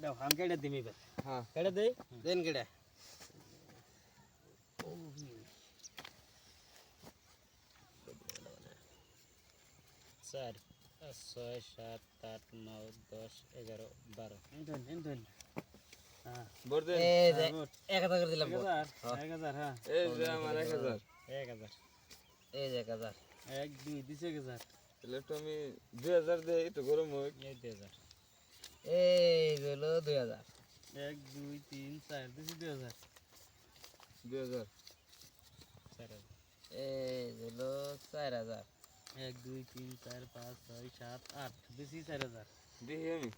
দাও আমি কেটে দিমি এবার হ্যাঁ কেটে দেই দেন কেডা 4 6 7 8 9 10 11 12 এন্ডন হ্যাঁ বড় দেন এই যে 1000 করে দিলাম 1000 হ্যাঁ এই যে আমার 1000 1000 এই যে 1000 1 2 দিছে 1000 তাহলে তো আমি 2000 দেই তো গরম হোক এই 2000 এই হলো 2000 1 2 3 4 দিছে 2000 2000 4000 এই হলো 4000 1 2 3 4 5 6 7 8 দিছি 4000 দেখি আমি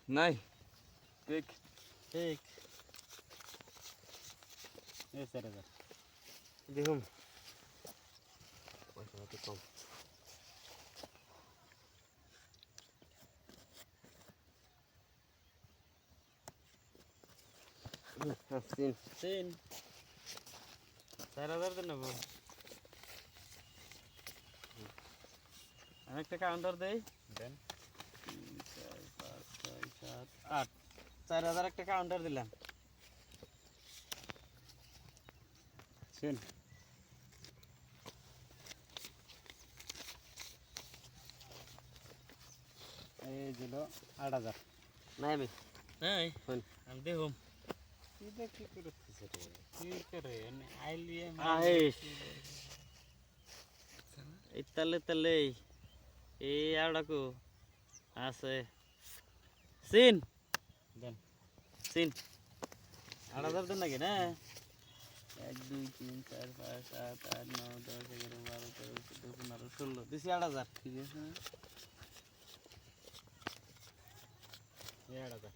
নাই দেখ ঠিক এই 4000 দেখুন পয়সা তো কম সিন তিন 4000 দেন নেব আমি একটা কাউন্টার দেই দেন 3 4 5 6 7 8 4000 একটা কাউন্টার দিলাম শুন এই দিল 8000 নাই আমি নাই শুন আমি দেখুম এটা কি করতেছে রে কি করে আইলিয়ে এই তালে এই আড়াকু আছে সিন দেন সিন 8000 দেন নাকি না 1 2 3 4 5 7 8 9 10 11 12 13 14 15 16 দিছি 8000 ঠিক আছে না 8000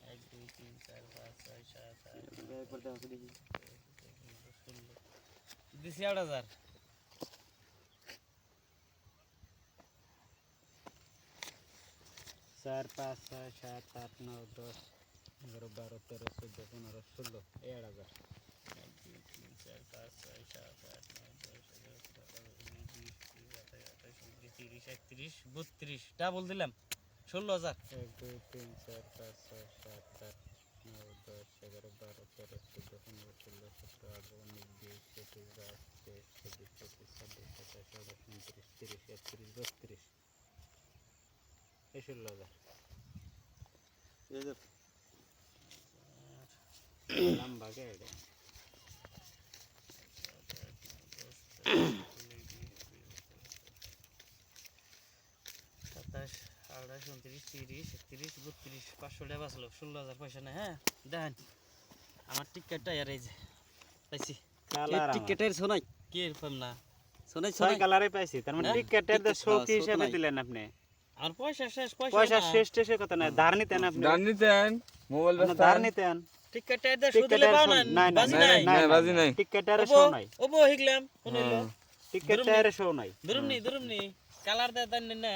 1 2 3 4 5 6 7 8 পড়তে হবে দেখি 16 দিছি 8000 4 5 6 7 8 9 10 11 12 13 14 15 16 8000 1 2 3 4 5 6 7 8 9 10 11 12 13 30 31 ডাবল দিলাম 16000 1 2 3 4 5 6 7 8 9 10 11 12 13 14 15 16 17 18 19 20 21 22 23 24 25 26 27 28 29 30 31 32 এই 16000 লম্বা গাড়ি সাতাশ 28 29 30 31 32 500 টাকা বাঁচলো 16000 পয়সা নেই হ্যাঁ দেখেন আমার টিকেটটা আর এই যে পাইছি টিকেটের সোনাই কি এরকম না সোনাই ছয় সোনাই কালারে পাইছি তার মানে টিকেটের তো শো কি হিসাবে দিলেন আপনি আর পয়সা শেষ পয়সা শেষ শেষে কথা না ধার নিতেন আপনি দান নিতেন মোবাইল ব্যস্ত ধার নিতেন টিকেটের তো শো দিলে পাও না বাজি নাই নাই বাজি নাই টিকেটের শো নাই ওবো হিগলাম কোনইলো টিকেটের শো নাই দুরুমনি কালার দে দেন না